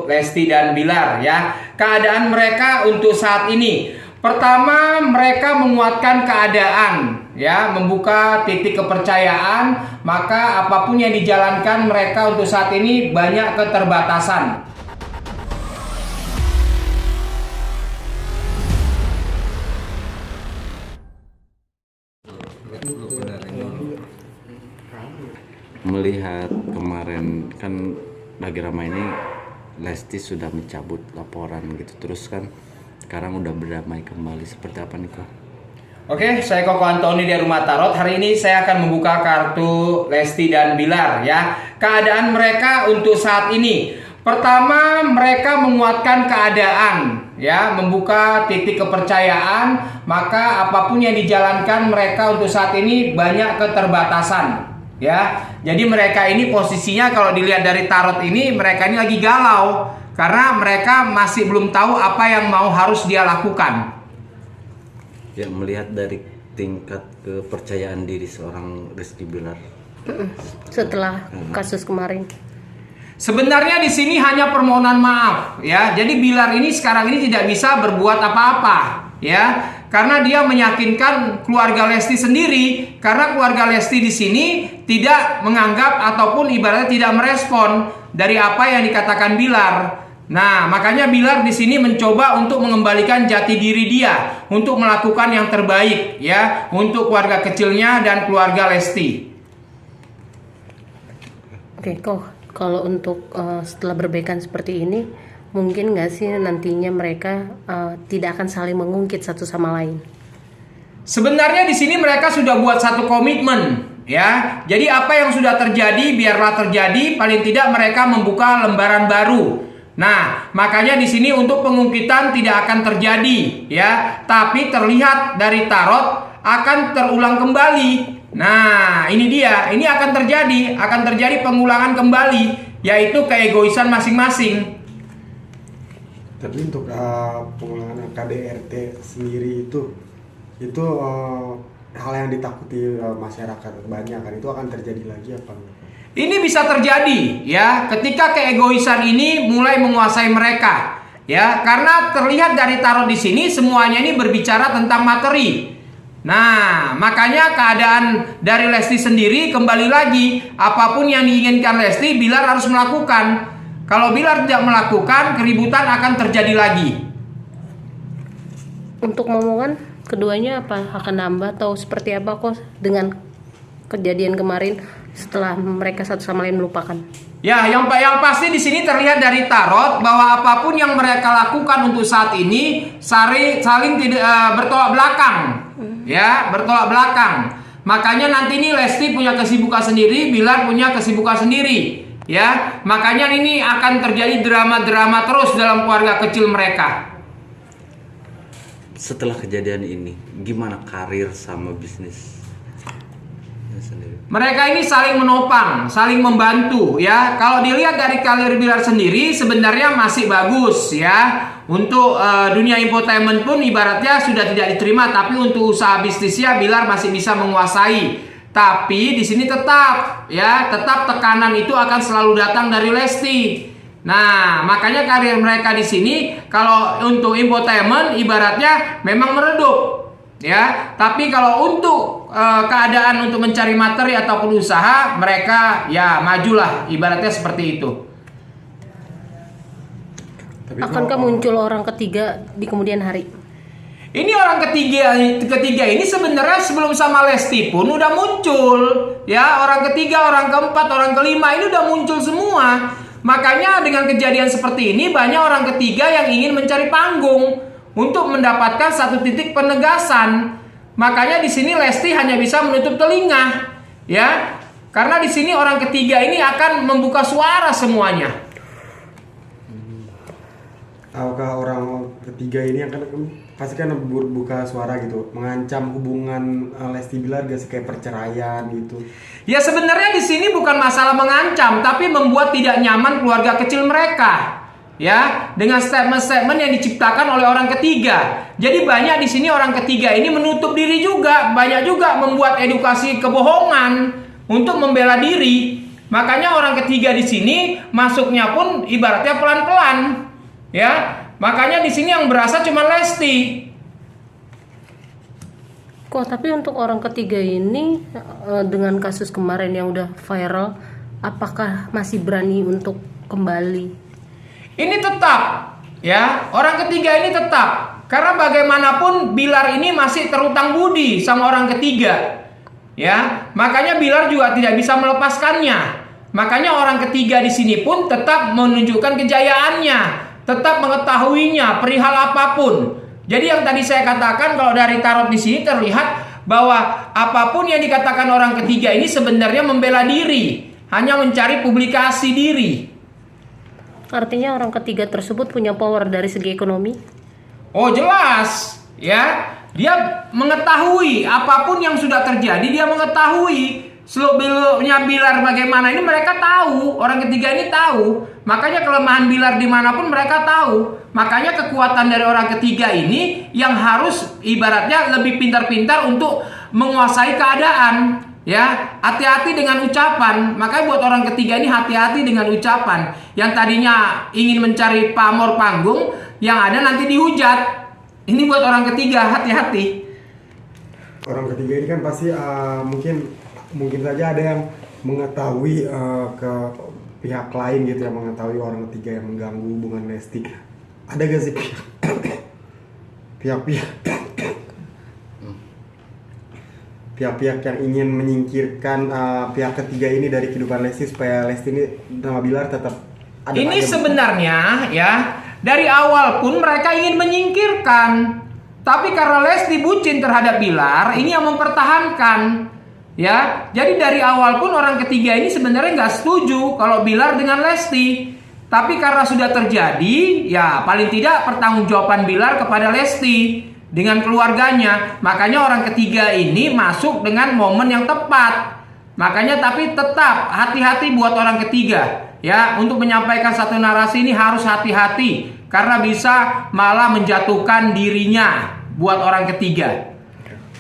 Lesti dan Bilar ya. Keadaan mereka untuk saat ini. Pertama, mereka menguatkan keadaan ya, membuka titik kepercayaan, maka apapun yang dijalankan mereka untuk saat ini banyak keterbatasan. Melihat kemarin kan lagi ramai ini, Lesti sudah mencabut laporan gitu, terus kan sekarang udah berdamai kembali, seperti apa nih kok? Oke, saya Koko Antoni dari Rumah Tarot. Hari ini saya akan membuka kartu Lesti dan Bilar ya. Keadaan mereka untuk saat ini. Pertama, mereka menguatkan keadaan ya, membuka titik kepercayaan, maka apapun yang dijalankan mereka untuk saat ini banyak keterbatasan. Ya, jadi mereka ini posisinya kalau dilihat dari tarot ini, mereka ini lagi galau karena mereka masih belum tahu apa yang mau harus dia lakukan. Ya, melihat dari tingkat kepercayaan diri seorang Rizky Bilar setelah kasus kemarin. Sebenarnya di sini hanya permohonan maaf ya. Jadi Bilar ini sekarang ini tidak bisa berbuat apa-apa ya. Karena dia meyakinkan keluarga Lesti sendiri, karena keluarga Lesti di sini tidak menganggap ataupun ibaratnya tidak merespon dari apa yang dikatakan Bilar. Nah, makanya Bilar di sini mencoba untuk mengembalikan jati diri dia, untuk melakukan yang terbaik ya untuk keluarga kecilnya dan keluarga Lesti. Oke, kok kalau untuk setelah berbaikan seperti ini, mungkin nggak sih nantinya mereka tidak akan saling mengungkit satu sama lain? Sebenarnya di sini mereka sudah buat satu komitmen ya. Jadi apa yang sudah terjadi biarlah terjadi, paling tidak mereka membuka lembaran baru. Nah, makanya di sini untuk pengungkitan tidak akan terjadi ya, tapi terlihat dari tarot akan terulang kembali. Nah, ini dia, ini akan terjadi pengulangan kembali, yaitu keegoisan masing-masing. Tapi untuk pengulangan KDRT sendiri itu hal yang ditakuti masyarakat banyak kan, itu akan terjadi lagi apa enggak? Ini bisa terjadi ya ketika keegoisan ini mulai menguasai mereka ya, karena terlihat dari tarot di sini semuanya ini berbicara tentang materi. Nah, makanya keadaan dari Lesti sendiri kembali lagi, apapun yang diinginkan Lesti, Bilar harus melakukan. Kalau Bilar tidak melakukan, keributan akan terjadi lagi. Untuk momongan keduanya apa akan nambah atau seperti apa kok dengan kejadian kemarin setelah mereka satu sama lain melupakan? Ya, yang pasti di sini terlihat dari tarot bahwa apapun yang mereka lakukan untuk saat ini saling tidak bertolak belakang. Ya, bertolak belakang. Makanya nanti ini Lesti punya kesibukan sendiri, Bilar punya kesibukan sendiri. Ya, makanya ini akan terjadi drama-drama terus dalam keluarga kecil mereka. Setelah kejadian ini, gimana karir sama bisnis sendiri? Mereka ini saling menopang, saling membantu ya. Kalau dilihat dari karir Bilar sendiri sebenarnya masih bagus ya. Untuk dunia infotainment pun ibaratnya sudah tidak diterima, tapi untuk usaha bisnisnya Bilar masih bisa menguasai. Tapi di sini tetap tekanan itu akan selalu datang dari Lesti. Nah, makanya karir mereka di sini kalau untuk infotainment ibaratnya memang meredup. Ya, tapi kalau untuk keadaan untuk mencari materi ataupun usaha, mereka ya majulah, ibaratnya seperti itu. Akankah muncul orang ketiga di kemudian hari? Ini orang ketiga ini sebenarnya sebelum sama Lesti pun udah muncul. Ya, orang ketiga, orang keempat, orang kelima ini udah muncul semua. Makanya dengan kejadian seperti ini banyak orang ketiga yang ingin mencari panggung untuk mendapatkan satu titik penegasan. Makanya di sini Lesti hanya bisa menutup telinga, ya. Karena di sini orang ketiga ini akan membuka suara semuanya. Apakah orang ketiga ini akan pasti kan buka suara gitu, mengancam hubungan Lesti Bilar gak sih, kayak perceraian gitu? Ya sebenarnya di sini bukan masalah mengancam, tapi membuat tidak nyaman keluarga kecil mereka. Ya, dengan statement-statement yang diciptakan oleh orang ketiga. Jadi banyak di sini orang ketiga ini menutup diri juga, banyak juga membuat edukasi kebohongan untuk membela diri. Makanya orang ketiga di sini masuknya pun ibaratnya pelan-pelan, ya. Makanya di sini yang berasa cuma Lesti. Kok tapi untuk orang ketiga ini dengan kasus kemarin yang udah viral, apakah masih berani untuk kembali? Ini tetap, ya, orang ketiga ini tetap. Karena bagaimanapun Bilar ini masih terutang budi sama orang ketiga. Ya, makanya Bilar juga tidak bisa melepaskannya. Makanya orang ketiga di sini pun tetap menunjukkan kejayaannya, tetap mengetahuinya perihal apapun. Jadi yang tadi saya katakan, kalau dari tarot di sini terlihat bahwa apapun yang dikatakan orang ketiga ini sebenarnya membela diri, hanya mencari publikasi diri. Artinya orang ketiga tersebut punya power dari segi ekonomi? Oh jelas, ya. Dia mengetahui apapun yang sudah terjadi, dia mengetahui seluk-beluknya Bilar bagaimana ini mereka tahu, orang ketiga ini tahu. Makanya kelemahan Bilar dimanapun mereka tahu. Makanya kekuatan dari orang ketiga ini yang harus ibaratnya lebih pintar-pintar untuk menguasai keadaan. Ya, hati-hati dengan ucapan. Makanya buat orang ketiga ini hati-hati dengan ucapan. Yang tadinya ingin mencari pamor panggung, yang ada nanti dihujat. Ini buat orang ketiga, hati-hati. Orang ketiga ini kan pasti mungkin saja ada yang mengetahui ke pihak lain gitu, yang mengetahui orang ketiga yang mengganggu hubungan Lesti. Ada gak sih pihak-pihak yang ingin menyingkirkan pihak ketiga ini dari kehidupan Lesti supaya Lesti ini sama Bilar tetap ada? Ini sebenarnya ya, dari awal pun mereka ingin menyingkirkan. Tapi karena Lesti bucin terhadap Bilar, ini yang mempertahankan. Ya, jadi dari awal pun orang ketiga ini sebenarnya nggak setuju kalau Bilar dengan Lesti. Tapi karena sudah terjadi, ya paling tidak pertanggungjawaban Bilar kepada Lesti dengan keluarganya. Makanya orang ketiga ini masuk dengan momen yang tepat. Makanya tapi tetap hati-hati buat orang ketiga. Ya, untuk menyampaikan satu narasi ini harus hati-hati. Karena bisa malah menjatuhkan dirinya buat orang ketiga.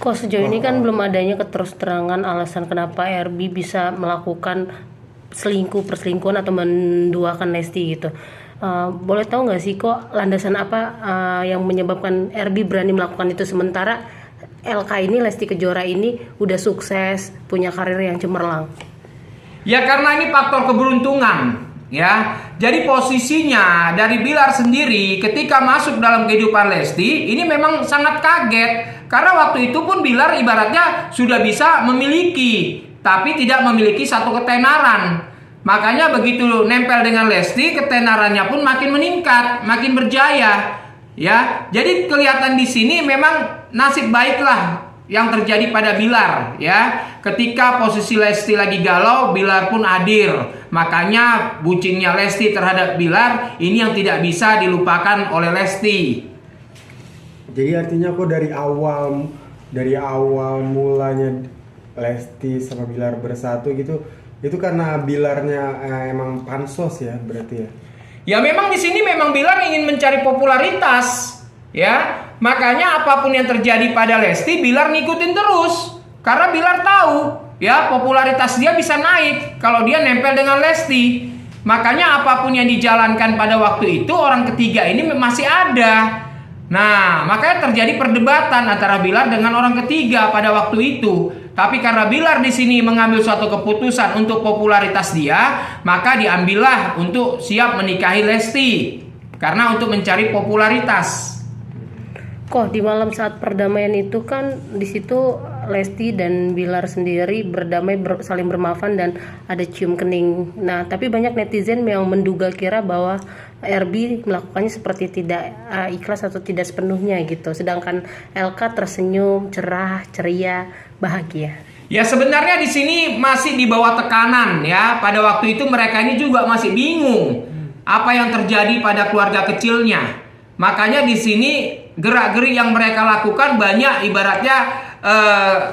Kok sejauh ini kan belum adanya keterus-terangan alasan kenapa RB bisa melakukan perselingkuhan atau menduakan Lesti gitu. Boleh tahu nggak sih kok landasan apa yang menyebabkan RB berani melakukan itu, sementara LK ini, Lesti Kejora ini udah sukses, punya karir yang cemerlang? Ya karena ini faktor keberuntungan. Ya, jadi posisinya dari Bilar sendiri ketika masuk dalam kehidupan Lesti ini memang sangat kaget. Karena waktu itu pun Bilar ibaratnya sudah bisa memiliki, tapi tidak memiliki satu ketenaran. Makanya begitu nempel dengan Lesti, ketenarannya pun makin meningkat, makin berjaya. Ya, jadi kelihatan di sini memang nasib baiklah yang terjadi pada Bilar. Ya, ketika posisi Lesti lagi galau, Bilar pun hadir. Makanya bucinnya Lesti terhadap Bilar ini yang tidak bisa dilupakan oleh Lesti. Jadi artinya kok dari awal mulanya Lesti sama Bilar bersatu gitu, itu karena Bilarnya emang pansos ya berarti ya? Ya memang di sini memang Bilar ingin mencari popularitas, ya. Makanya apapun yang terjadi pada Lesti, Bilar ngikutin terus. Karena Bilar tahu, ya popularitas dia bisa naik kalau dia nempel dengan Lesti. Makanya apapun yang dijalankan pada waktu itu orang ketiga ini masih ada. Nah, makanya terjadi perdebatan antara Bilar dengan orang ketiga pada waktu itu. Tapi karena Bilar di sini mengambil suatu keputusan untuk popularitas dia, maka diambillah untuk siap menikahi Lesti. Karena untuk mencari popularitas. Kok di malam saat perdamaian itu kan di situ Lesti dan Bilar sendiri berdamai, saling bermaafan dan ada cium kening. Nah, tapi banyak netizen yang menduga kira bahwa RB melakukannya seperti tidak ikhlas atau tidak sepenuhnya gitu. Sedangkan LK tersenyum, cerah, ceria, bahagia. Ya sebenarnya di sini masih di bawah tekanan ya. Pada waktu itu mereka ini juga masih bingung apa yang terjadi pada keluarga kecilnya. Makanya di sini gerak-gerik yang mereka lakukan banyak ibaratnya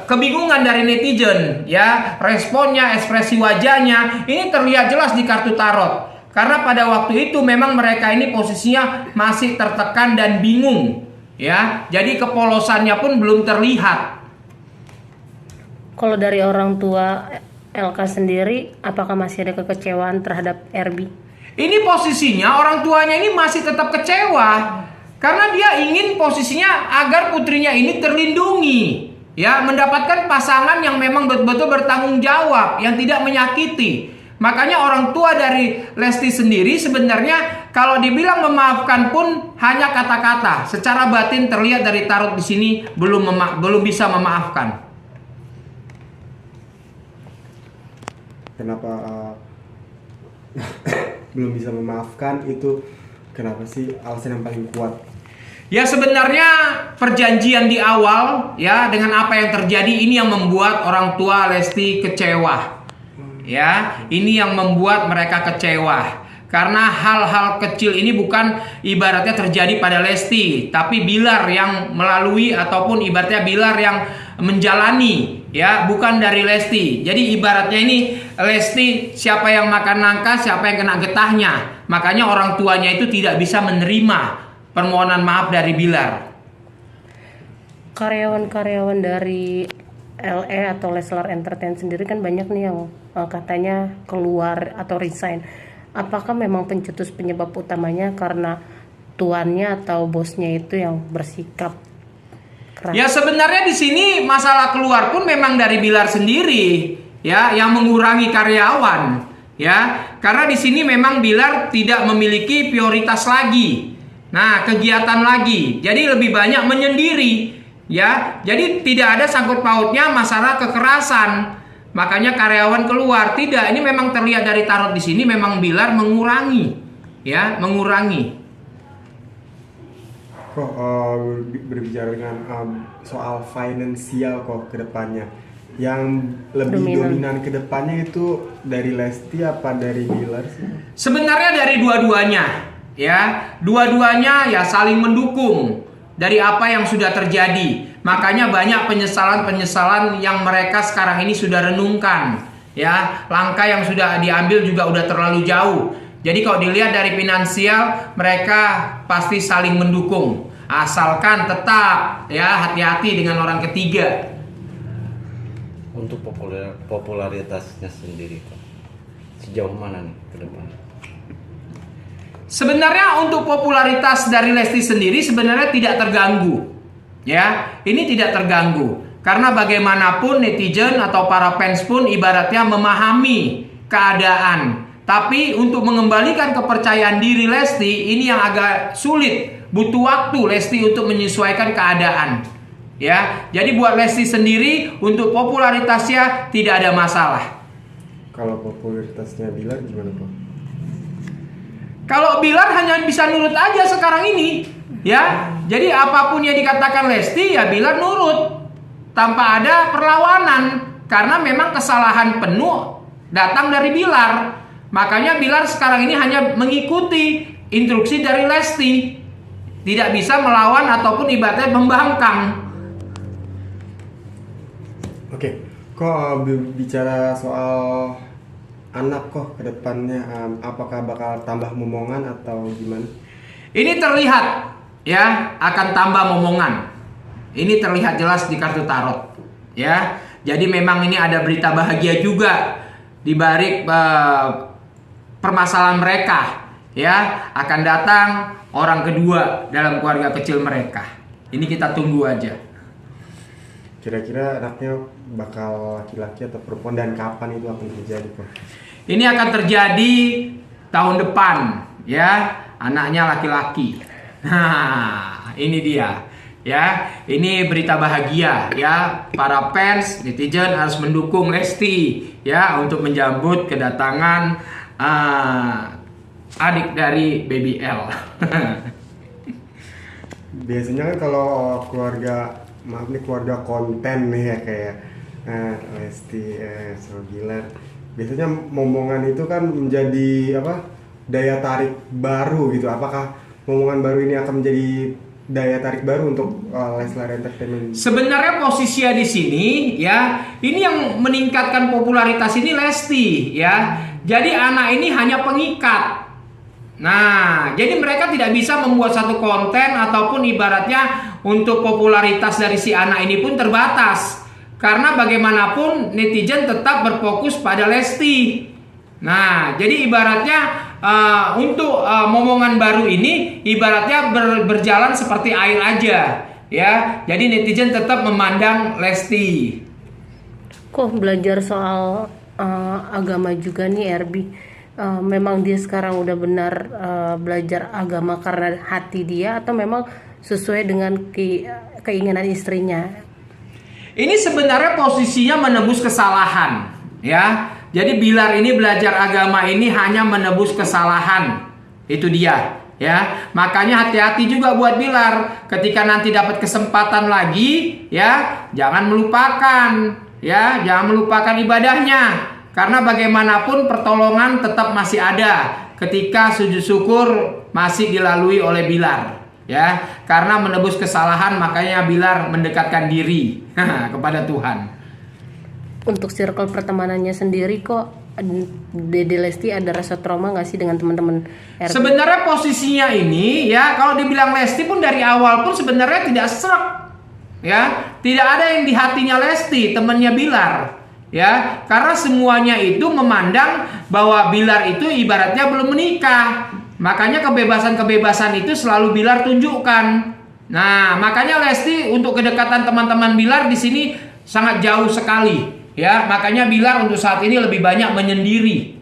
kebingungan dari netizen ya. Responnya, ekspresi wajahnya ini terlihat jelas di kartu tarot. Karena pada waktu itu memang mereka ini posisinya masih tertekan dan bingung ya. Jadi kepolosannya pun belum terlihat. Kalau dari orang tua LK sendiri apakah masih ada kekecewaan terhadap RB? Ini posisinya orang tuanya ini masih tetap kecewa karena dia ingin posisinya agar putrinya ini terlindungi, ya, mendapatkan pasangan yang memang betul-betul bertanggung jawab, yang tidak menyakiti. Makanya orang tua dari Lesti sendiri sebenarnya kalau dibilang memaafkan pun hanya kata-kata. Secara batin terlihat dari tarot di sini belum bisa memaafkan. Kenapa belum bisa memaafkan itu? Kenapa sih alasan yang paling kuat? Ya sebenarnya perjanjian di awal ya dengan apa yang terjadi ini yang membuat orang tua Lesti kecewa. Ya, ini yang membuat mereka kecewa. Karena hal-hal kecil ini bukan ibaratnya terjadi pada Lesti, tapi Bilar yang melalui ataupun ibaratnya Bilar yang menjalani, ya, bukan dari Lesti. Jadi ibaratnya ini Lesti siapa yang makan nangka, siapa yang kena getahnya. Makanya orang tuanya itu tidak bisa menerima permohonan maaf dari Bilar. Karyawan-karyawan dari LE atau Leslar Entertain sendiri kan banyak nih yang katanya keluar atau resign. Apakah memang pencetus penyebab utamanya karena tuannya atau bosnya itu yang bersikap keras? Ya sebenarnya di sini masalah keluar pun memang dari Bilar sendiri, ya, yang mengurangi karyawan, ya. Karena di sini memang Bilar tidak memiliki prioritas lagi. Nah, kegiatan lagi. Jadi lebih banyak menyendiri, ya. Jadi tidak ada sangkut pautnya masalah kekerasan. Makanya karyawan keluar. Tidak, ini memang terlihat dari tarot di sini memang Bilar mengurangi, ya, mengurangi. Kok berbicara dengan soal finansial kok ke depannya, yang lebih dominan ke depannya itu dari Lesti apa dari Bilar sih? Sebenarnya dari dua-duanya, ya. Dua-duanya ya saling mendukung dari apa yang sudah terjadi. Makanya banyak penyesalan-penyesalan yang mereka sekarang ini sudah renungkan, ya. Langkah yang sudah diambil juga udah terlalu jauh. Jadi kalau dilihat dari finansial, mereka pasti saling mendukung. Asalkan tetap, ya, hati-hati dengan orang ketiga. Untuk popularitasnya sendiri, Kak, sejauh mana nih ke depan? Sebenarnya untuk popularitas dari Lesti sendiri sebenarnya tidak terganggu. Ya, ini tidak terganggu karena bagaimanapun netizen atau para fans pun ibaratnya memahami keadaan. Tapi untuk mengembalikan kepercayaan diri Lesti ini yang agak sulit, butuh waktu Lesti untuk menyesuaikan keadaan. Ya, jadi buat Lesti sendiri untuk popularitasnya tidak ada masalah. Kalau popularitasnya Bilar gimana, Bang? Kalau Bilar hanya bisa nurut aja sekarang ini. Ya, jadi apapun yang dikatakan Lesti ya Bilar nurut tanpa ada perlawanan karena memang kesalahan penuh datang dari Bilar. Makanya Bilar sekarang ini hanya mengikuti instruksi dari Lesti, tidak bisa melawan ataupun ibaratnya membangkang. Oke, kok bicara soal anak kok ke depannya, apakah bakal tambah momongan atau gimana? Ini terlihat, ya, akan tambah momongan. Ini terlihat jelas di kartu tarot, ya. Jadi memang ini ada berita bahagia juga di balik permasalahan mereka, ya. Akan datang orang kedua dalam keluarga kecil mereka. Ini kita tunggu aja. Kira-kira anaknya bakal laki-laki atau perempuan dan kapan itu akan terjadi, kok? Ini akan terjadi tahun depan, ya. Anaknya laki-laki. Nah, ini dia, ya. Ini berita bahagia, ya. Para fans, netizen harus mendukung Lesti, ya, untuk menjambut kedatangan adik dari Baby L. Biasanya kan kalau keluarga, maaf nih, keluarga konten nih ya, kayak Lesti sama Bilar, biasanya momongan itu kan menjadi apa, daya tarik baru gitu. Apakah momongan baru ini akan menjadi daya tarik baru untuk Leslar Entertainment? Sebenarnya posisinya di sini, ya, ini yang meningkatkan popularitas ini Lesti, ya. Jadi anak ini hanya pengikat. Nah, jadi mereka tidak bisa membuat satu konten ataupun ibaratnya untuk popularitas dari si anak ini pun terbatas. Karena bagaimanapun netizen tetap berfokus pada Lesti. Nah, jadi ibaratnya untuk momongan baru ini ibaratnya berjalan seperti air aja, ya. Jadi netizen tetap memandang Lesti. Kok belajar soal agama juga nih Erbi? Memang dia sekarang udah benar belajar agama karena hati dia atau memang sesuai dengan keinginan istrinya? Ini sebenarnya posisinya menebus kesalahan, ya. Jadi Bilar ini belajar agama ini hanya menebus kesalahan. Itu dia, ya. Makanya hati-hati juga buat Bilar. Ketika nanti dapat kesempatan lagi, ya, jangan melupakan, ya, jangan melupakan ibadahnya. Karena bagaimanapun pertolongan tetap masih ada ketika sujud syukur masih dilalui oleh Bilar, ya. Karena menebus kesalahan makanya Bilar mendekatkan diri kepada Tuhan. Untuk circle pertemanannya sendiri kok Dede Lesti ada rasa trauma nggak sih dengan teman-teman Erbi? Sebenarnya posisinya ini, ya, kalau dibilang Lesti pun dari awal pun sebenarnya tidak serak, ya, tidak ada yang di hatinya Lesti, temannya Bilar, ya, karena semuanya itu memandang bahwa Bilar itu ibaratnya belum menikah, makanya kebebasan itu selalu Bilar tunjukkan. Nah, makanya Lesti untuk kedekatan teman-teman Bilar di sini sangat jauh sekali. Ya, makanya Bilar untuk saat ini lebih banyak menyendiri.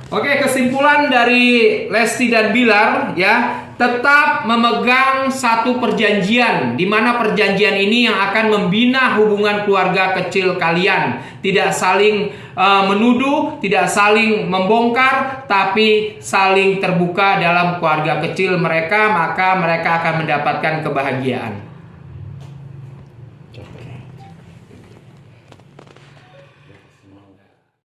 Oke, kesimpulan dari Lesti dan Bilar, ya, tetap memegang satu perjanjian, di mana perjanjian ini yang akan membina hubungan keluarga kecil kalian. Tidak saling menuduh, tidak saling membongkar, tapi saling terbuka dalam keluarga kecil mereka, maka mereka akan mendapatkan kebahagiaan.